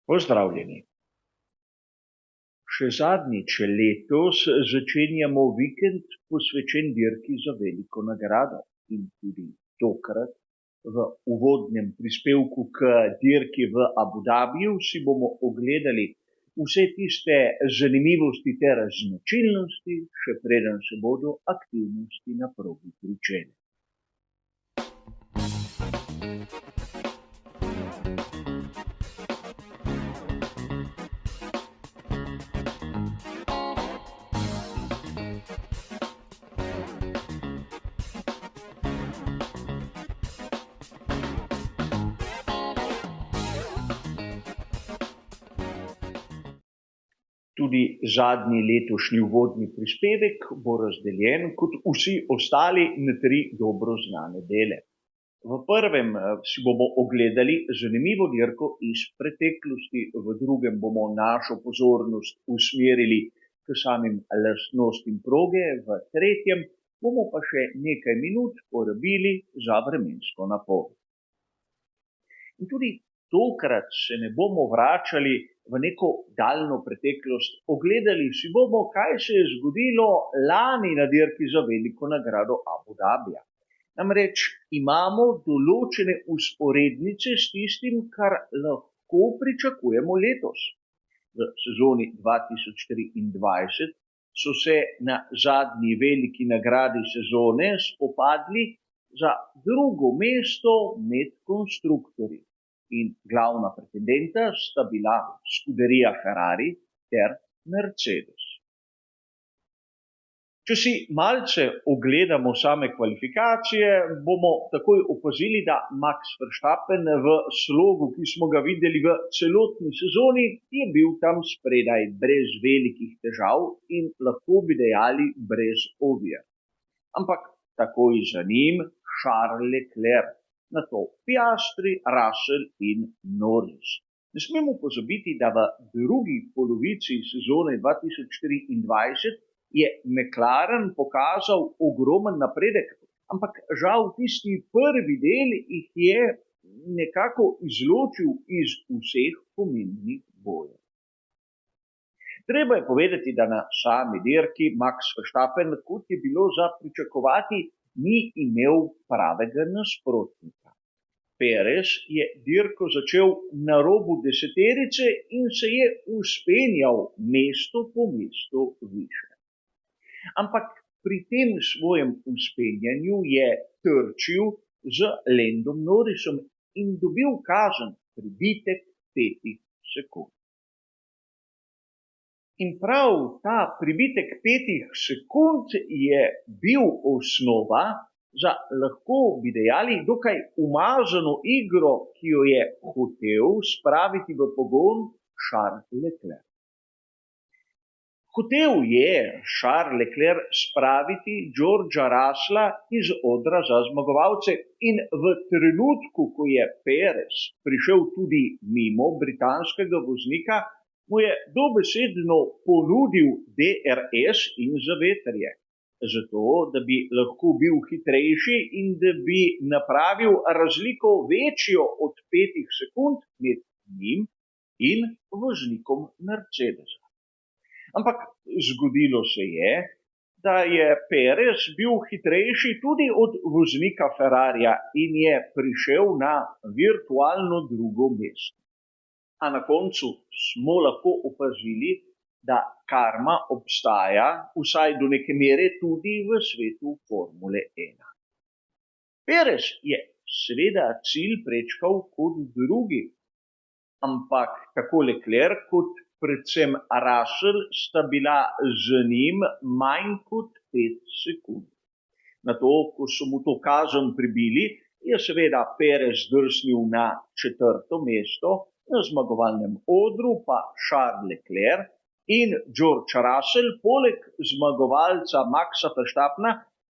Pozdravljeni. Še zadnjič letos začenjamo vikend posvečen dirki za veliko nagrado in tudi tokrat v uvodnem prispevku k dirki v Abu Dabiju si bomo ogledali vse tiste zanimivosti ter značilnosti, še preden se bodo aktivnosti na progi pričele. Tudi zadnji letošnji uvodni prispevek bo razdeljen kot vsi ostali na 3 dobro znane dele. V prvem si bomo ogledali zanimivo dirko iz preteklosti, v drugem bomo našo pozornost usmerili k samim lastnostim proge, v tretjem bomo pa še nekaj minut porabili za vremensko napoved. In tudi tokrat se ne bomo vračali v neko daljno preteklost, ogledali si bomo, kaj se je zgodilo lani na dirki za veliko nagrado Abu Dabija. Namreč imamo določene usporednice s tistim, kar lahko pričakujemo letos. V sezoni 2023 so se na zadnji veliki nagradi sezone spopadli za drugo mesto med konstruktorji. In glavna pretendenta sta bila Scuderia Ferrari ter Mercedes. Če si malce ogledamo same kvalifikacije, bomo takoj opazili, da Max Verstappen v slogu, ki smo ga videli v celotni sezoni, je bil tam spredaj brez velikih težav in lahko bi dejali brez ovir. Ampak takoj za njim Charles Leclerc, nato Piastri, Russell in Norris. Ne smemo pozabiti, da v drugi polovici sezone 2023 je McLaren pokazal ogromen napredek, ampak žal tisti prvi del jih je nekako izločil iz vseh pomembnih bojev. Treba je povedati, da na sami dirki Max Verstappen, kot je bilo za pričakovati, ni imel pravega nasprotnika. Perez je dirko začel na robu deseterice in se je vzpenjal mesto po mestu više. Ampak pri tem svojem vzpenjanju je trčil z Landom Norrisom in dobil kazen pribitek 5 sekund. In prav ta pribitek 5 sekund je bil osnova za, lahko bi dejali, dokaj umazano igro, ki jo je hotel spraviti v pogon Charles Leclerc. Hotel je Charles Leclerc spraviti Georgea Russella iz odra za zmagovalce in v trenutku, ko je Perez prišel tudi mimo britanskega voznika, mu je dobesedno ponudil DRS in zavetrje, zato da bi lahko bil hitrejši in da bi napravil razliko večjo od 5 sekund med njim in voznikom Mercedesa. Ampak zgodilo se je, da je Perez bil hitrejši tudi od voznika Ferrarija in je prišel na virtualno drugo mesto. A na koncu smo lahko opazili, da karma obstaja vsaj do neke mere tudi v svetu Formule 1. Perez je seveda cilj prečkal kot drugi, ampak tako Leclerc kot predvsem Russell sta bila z njim manj kot 5 sekund. Nato, ko so mu to kazen pribili, je seveda Perez drsnil na 4. mesto, na zmagovalnem odru pa Charles Leclerc in George Russell, poleg zmagovalca Maxa Verstappena,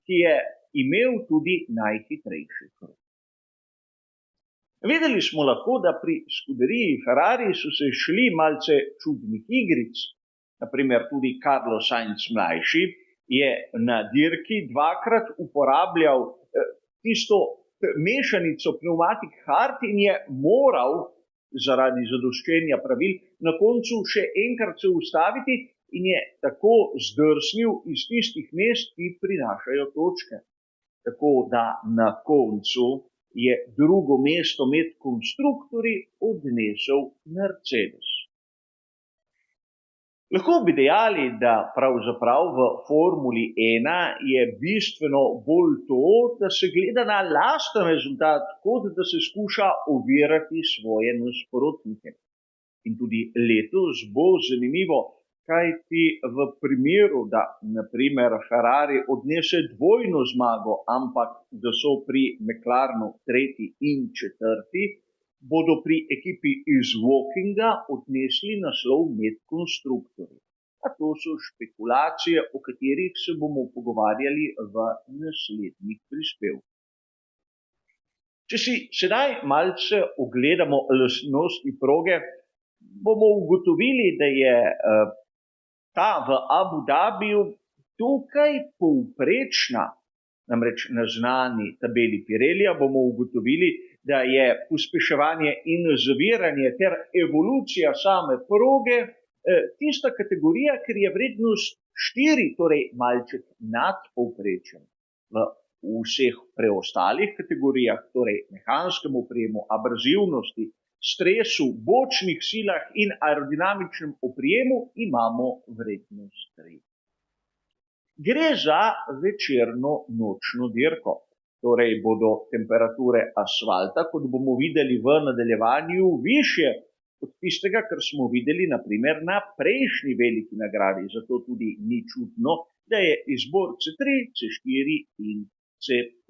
ki je imel tudi najhitrejši krog. Videli smo lahko, da pri Scuderiji Ferrari so se šli malce čudnih igric. Naprimer tudi Carlos Sainz mlajši je na dirki 2-krat uporabljal tisto mešanico pneumatik hard in je moral zaradi zadoščenja pravil, na koncu še enkrat se ustaviti in je tako zdrsnil iz tistih mest, ki prinašajo točke. Tako da na koncu je drugo mesto med konstruktorji odnesel Mercedes. Lahko bi dejali, da pravzaprav v Formuli 1 je bistveno bolj to, da se gleda na lasten rezultat, kot da se skuša ovirati svoje nasprotnike. In tudi letos bo zanimivo, kajti v primeru, da na primer Ferrari odnese dvojno zmago, ampak da so pri McLarenu tretji in četrti, bodo pri ekipi iz Wokinga odnesli naslov med konstruktorji. A to so špekulacije, o katerih se bomo pogovarjali v naslednjih prispevkih. Če si sedaj malce ogledamo lastnosti proge, bomo ugotovili, da je ta v Abu Dhabiju dokaj povprečna. Namreč na znani tabeli Pirellija bomo ugotovili, da je pospeševanje in zaviranje ter evolucija same proge tista kategorija, ker je vrednost 4, torej malček nad povprečjem. V vseh preostalih kategorijah, torej mehanskem oprijemu, abrazivnosti, stresu, bočnih silah in aerodinamičnem oprijemu imamo vrednost 3. Gre za večerno-nočno dirko. Torej bodo temperature asfalta, kot bomo videli v nadaljevanju, višje od tistega, kar smo videli na primer na prejšnji veliki nagradi. Zato tudi ni čudno, da je izbor C3, C4 in C5.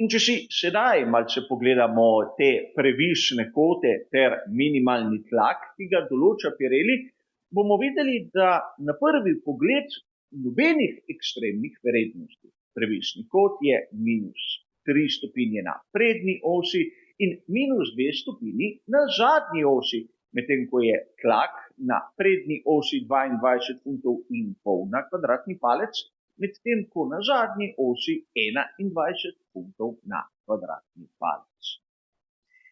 In če si sedaj malce pogledamo te previsne kote ter minimalni tlak, ki ga določa Pirelli, bomo videli, da na prvi pogled nobenih ekstremnih vrednosti. Previsni kot je -3 stopinje na prednji osi in -2 stopinji na zadnji osi, medtem ko je tlak na prednji osi 22,5 funtov na kvadratni palec, medtem ko na zadnji osi 21 funtov na kvadratni palec.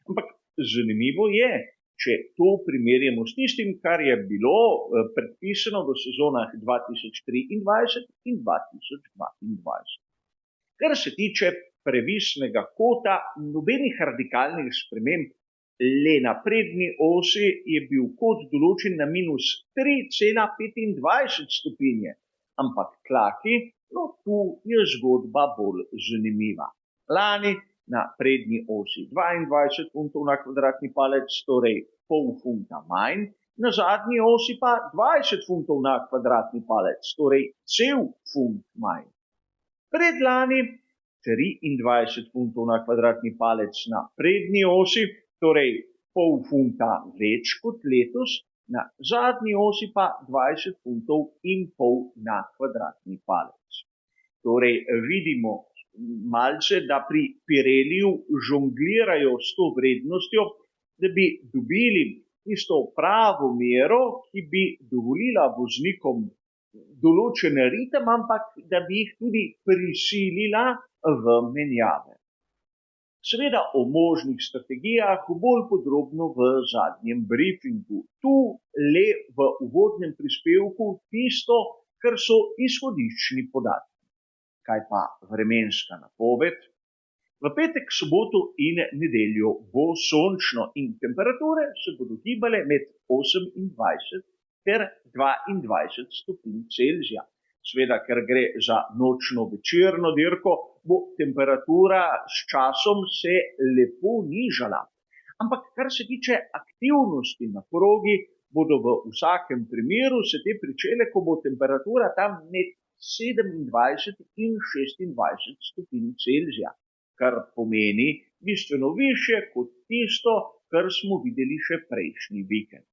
Ampak zanimivo je, če to primerjamo s tistim, kar je bilo predpisano v sezonah 2023 in 2022. Kar se tiče previsnega kota, nobenih radikalnih sprememb, le na prednji osi je bil kot določen na -3,25 stopinje, ampak tlaki, tu je zgodba bolj zanimiva. Lani na prednji osi 22 funtov na kvadratni palec, torej pol funta manj, na zadnji osi pa 20 funtov na kvadratni palec, torej cel funt manj. Predlani 23 funtov na kvadratni palec na prednji osi, torej pol funta več kot letos, na zadnji osi pa 20 funtov in pol na kvadratni palec. Torej vidimo malce, da pri Pirelliju žonglirajo s to vrednostjo, da bi dobili tisto pravo mero, ki bi dovolila voznikom določen ritem, ampak da bi jih tudi prisilila v menjave. Seveda o možnih strategijah bolj podrobno v zadnjem briefingu. Tu le v uvodnem prispevku tisto, kar so izhodiščni podatki. Kaj pa vremenska napoved? V petek, soboto in nedeljo bo sončno in temperature se bodo gibale med 28 ter 22 stopinj Celzija. Sveda, ker gre za nočno-večerno dirko, bo temperatura s časom se lepo nižala. Ampak kar se tiče aktivnosti na progi, bodo v vsakem primeru se te pričele, ko bo temperatura tam med 27 in 26 stopinj Celzija, kar pomeni bistveno više kot tisto, kar smo videli še prejšnji vikend.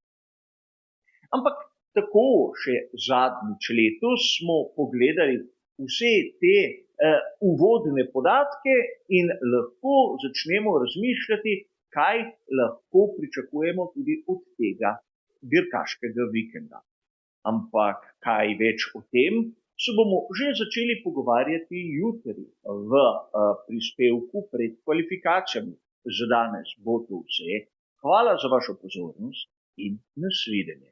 Ampak tako še zadnjič letos smo pogledali vse te uvodne podatke in lahko začnemo razmišljati, kaj lahko pričakujemo tudi od tega dirkaškega vikenda. Ampak kaj več o tem se bomo že začeli pogovarjati jutri v prispevku pred kvalifikacijami. Za danes bo to vse. Hvala za vašo pozornost in nasvidenje.